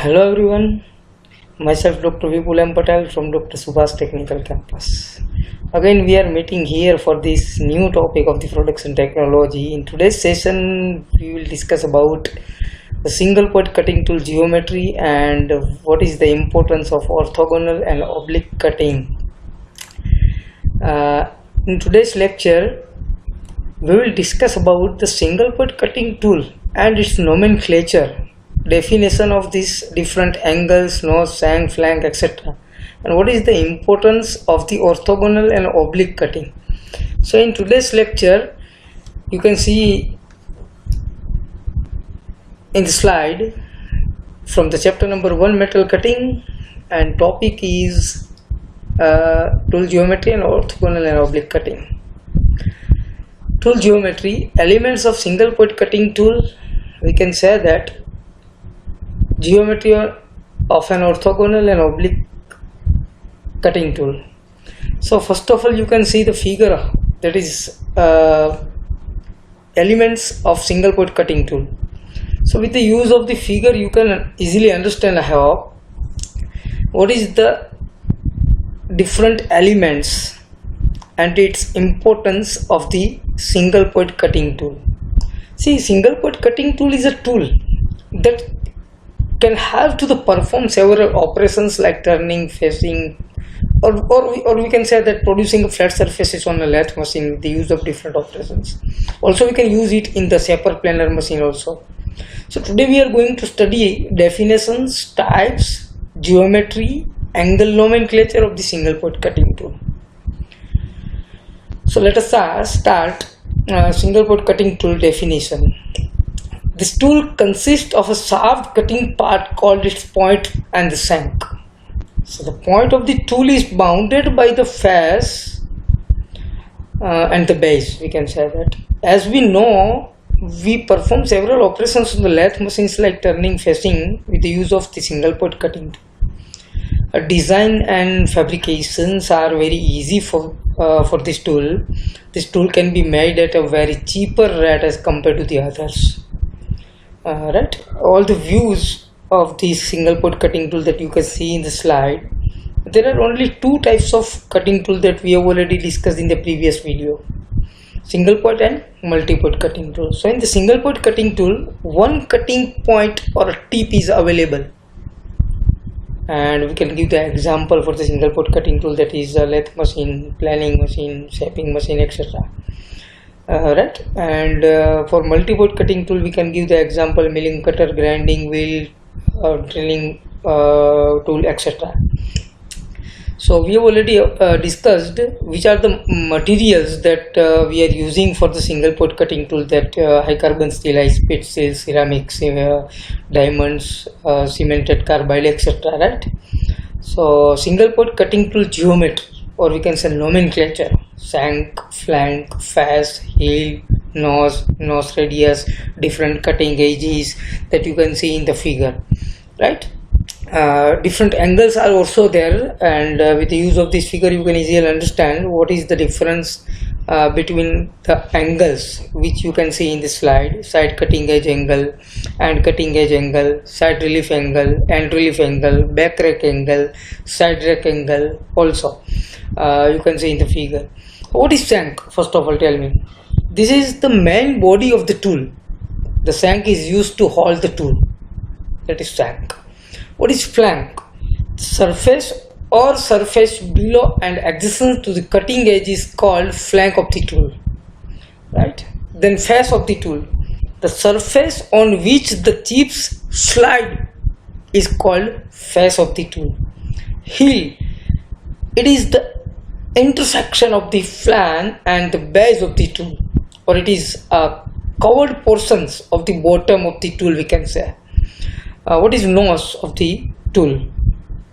Hello everyone, myself Dr. Vipul M. Patel from Dr. Subhash Technical Campus. Again we are meeting here for this new topic of the production technology. In today's session we will discuss about the single point cutting tool geometry and what is the importance of orthogonal and oblique cutting. In today's lecture we will discuss about the single point cutting tool and its nomenclature, definition of these different angles, nose, shank, flank, etc. and what is the importance of the orthogonal and oblique cutting. So in today's lecture you can see in the slide from the chapter number 1 metal cutting, and topic is tool geometry and orthogonal and oblique cutting. Tool geometry, elements of single point cutting tool. We can say that geometry of an orthogonal and oblique cutting tool. So first of all you can see the figure, that is elements of single point cutting tool. So with the use of the figure you can easily understand how what is the different elements and its importance of the single point cutting tool. See, single point cutting tool is a tool that can have to perform several operations like turning, facing, or we can say that producing flat surfaces on a lathe machine with the use of different operations. Also we can use it in the shaper planer machine also. So today we are going to study definitions, types, geometry, angle nomenclature of the single point cutting tool. So let us start single point cutting tool definition. This tool consists of a shaft cutting part called its point and the shank. So the point of the tool is bounded by the face and the base, we can say that. As we know, we perform several operations on the lathe machines like turning, facing with the use of the single point cutting tool. Design and fabrications are very easy for this tool. This tool can be made at a very cheaper rate as compared to the others. Right, all the views of the single point cutting tool that you can see in the slide. There are only two types of cutting tool that we have already discussed in the previous video: single point and multi-point cutting tool. So in the single point cutting tool, one cutting point or a tip is available, and we can give the example for the single point cutting tool, that is a lathe machine, planing machine, shaping machine, etc. Right, and for multi-point cutting tool we can give the example milling cutter, grinding wheel, drilling tool, etc. So we have already discussed which are the materials that we are using for the single point cutting tool, that high carbon steel, high speed steel, ceramics, diamonds, cemented carbide, etc. Right. So single point cutting tool geometry, or we can say nomenclature: shank, flank, face, heel, nose radius, different cutting edges that you can see in the figure, right? Different angles are also there, and with the use of this figure you can easily understand what is the difference between the angles which you can see in the slide: side cutting edge angle, and cutting edge angle, side relief angle, end relief angle, back rack angle, side rack angle also you can see in the figure. What is shank? First of all, tell me. This is the main body of the tool. The shank is used to hold the tool, that is shank. What is flank? Surface or surface below and adjacent to the cutting edge is called flank of the tool, right? Then face of the tool, the surface on which the tips slide is called face of the tool. Heel, it is the intersection of the flank and the base of the tool, or it is covered portions of the bottom of the tool, we can say. What is nose of the tool?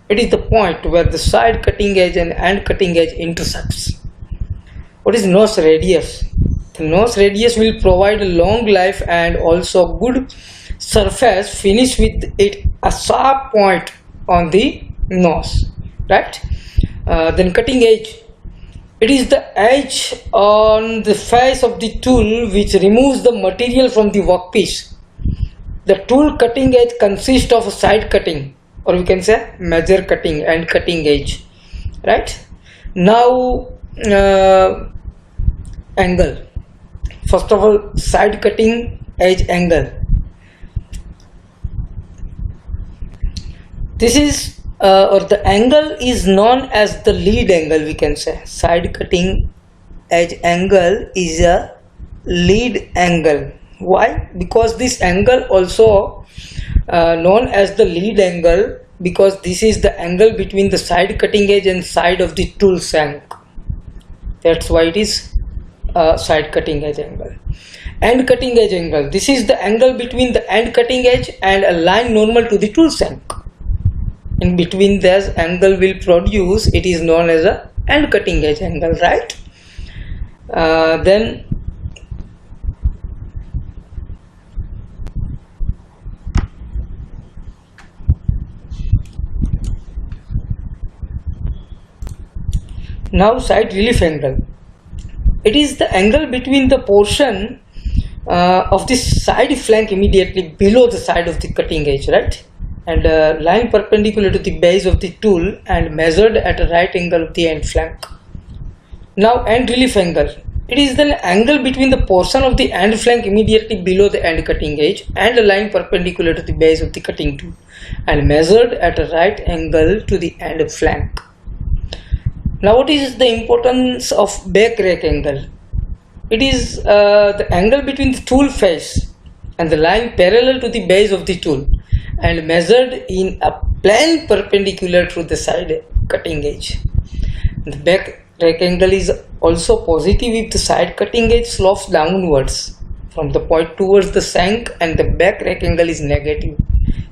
It is the point where the side cutting edge and end cutting edge intersects. What is nose radius? The nose radius will provide a long life and also good surface finish with it, a sharp point on the nose, right? Then cutting edge, it is the edge on the face of the tool which removes the material from the workpiece. the tool cutting edge consists of a side cutting, or we can say major cutting and cutting edge, right? Now angle. First of all, side cutting edge angle. This is or the angle is known as the lead angle, we can say. Side cutting edge angle is a lead angle. Why? Because this angle also known as the lead angle, because this is the angle between the side cutting edge and side of the tool shank. That's why it is side cutting edge angle. End cutting edge angle. This is the angle between the end cutting edge and a line normal to the tool shank. In between this angle will produce, it is known as a end cutting edge angle, right? Then now side relief angle. It is the angle between the portion of the side flank immediately below the side of the cutting edge, right? And line perpendicular to the base of the tool and measured at a right angle of the end flank. Now end relief angle. It is the angle between the portion of the end flank immediately below the end cutting edge and a line perpendicular to the base of the cutting tool and measured at a right angle to the end flank. Now what is the importance of back rack angle? It is the angle between the tool face and the line parallel to the base of the tool and measured in a plane perpendicular to the side cutting edge. The back rack angle is also positive if the side cutting edge slopes downwards from the point towards the shank, and the back rack angle is negative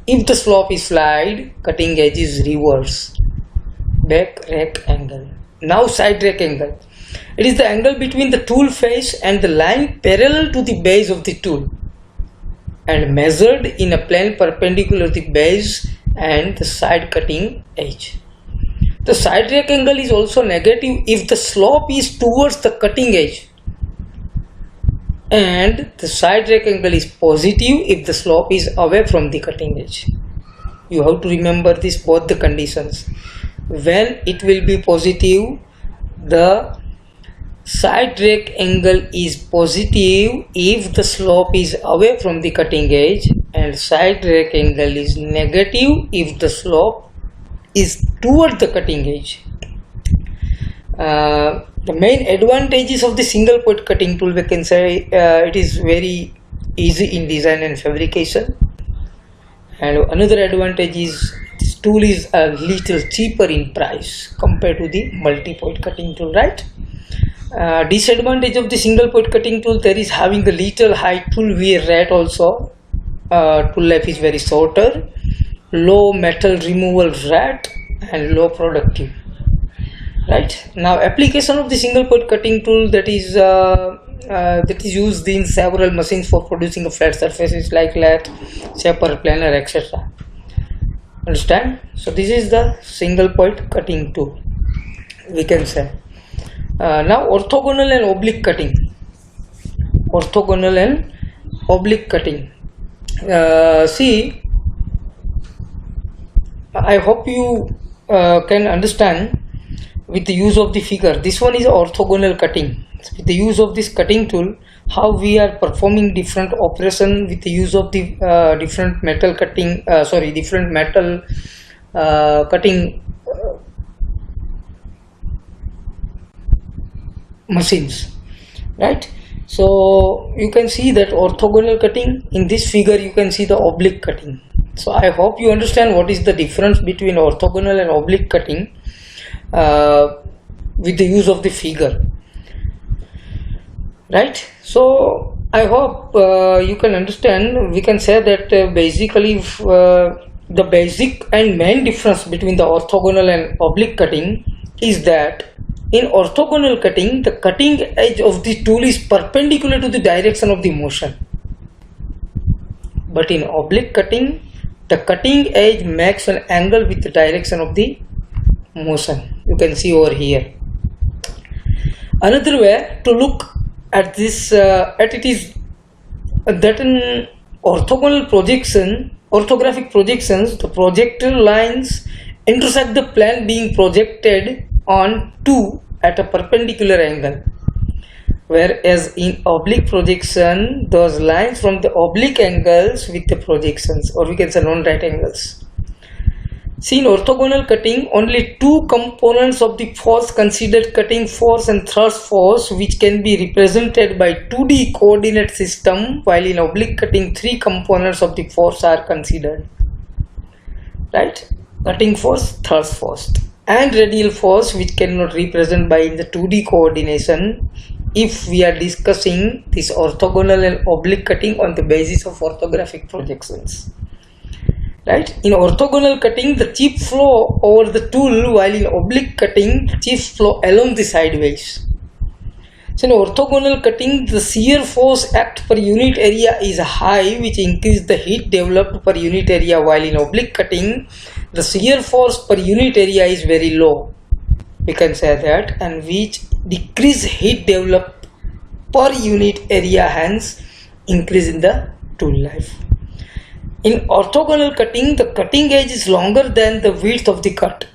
if the slope is flat, cutting edge is reverse. Back rack angle. Now side rack angle. It is the angle between the tool face and the line parallel to the base of the tool and measured in a plane perpendicular to the base and the side cutting edge. The side rack angle is also negative if the slope is towards the cutting edge, and the side rack angle is positive if the slope is away from the cutting edge. You have to remember this, both the conditions. When it will be positive, the side rack angle is positive if the slope is away from the cutting edge, and side rack angle is negative if the slope is toward the cutting edge. The main advantages of the single point cutting tool, we can say it is very easy in design and fabrication, and another advantage is this tool is a little cheaper in price compared to the multi-point cutting tool, right? Disadvantage of the single point cutting tool, there is having a little high tool wear rate also. Tool life is very shorter, low metal removal rate and low productive, right? Now application of the single point cutting tool, that is used in several machines for producing flat surfaces like lathe, shaper, planer, etc. Understand? So this is the single point cutting tool, we can say. Now orthogonal and oblique cutting. Orthogonal and oblique cutting. See, I hope you can understand with the use of the figure. This one is orthogonal cutting. With the use of this cutting tool, how we are performing different operation with the use of the different metal cutting, different metal cutting machines, right? So you can see that orthogonal cutting. In this figure you can see the oblique cutting. So I hope you understand what is the difference between orthogonal and oblique cutting with the use of the figure, right? So I hope you can understand. We can say that basically the basic and main difference between the orthogonal and oblique cutting is that in orthogonal cutting, the cutting edge of the tool is perpendicular to the direction of the motion. But in oblique cutting, the cutting edge makes an angle with the direction of the motion. You can see over here. Another way to look at this, at it is that in orthographic projections, the projector lines intersect the plane being projected onto at a perpendicular angle. Whereas in oblique projection, those lines from the oblique angles with the projections, or we can say non-right angles. See, in orthogonal cutting, only two components of the force considered, cutting force and thrust force, which can be represented by 2D coordinate system, while in oblique cutting, three components of the force are considered. Right? Cutting force, thrust force, and radial force, which cannot represent by in the 2D coordination if we are discussing this orthogonal and oblique cutting on the basis of orthographic projections. Right? In orthogonal cutting, the chip flow over the tool, while in oblique cutting, chips flow along the sideways. So in orthogonal cutting, the shear force act per unit area is high, which increases the heat developed per unit area, while in oblique cutting, the shear force per unit area is very low. We can say that, and which decrease heat developed per unit area, hence increase in the tool life. In orthogonal cutting, the cutting edge is longer than the width of the cut,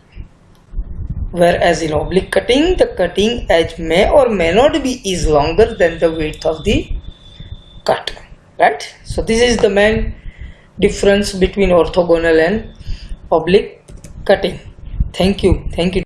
whereas in oblique cutting, the cutting edge may or may not be is longer than the width of the cut. Right? So this is the main difference between orthogonal and oblique cutting. Thank you.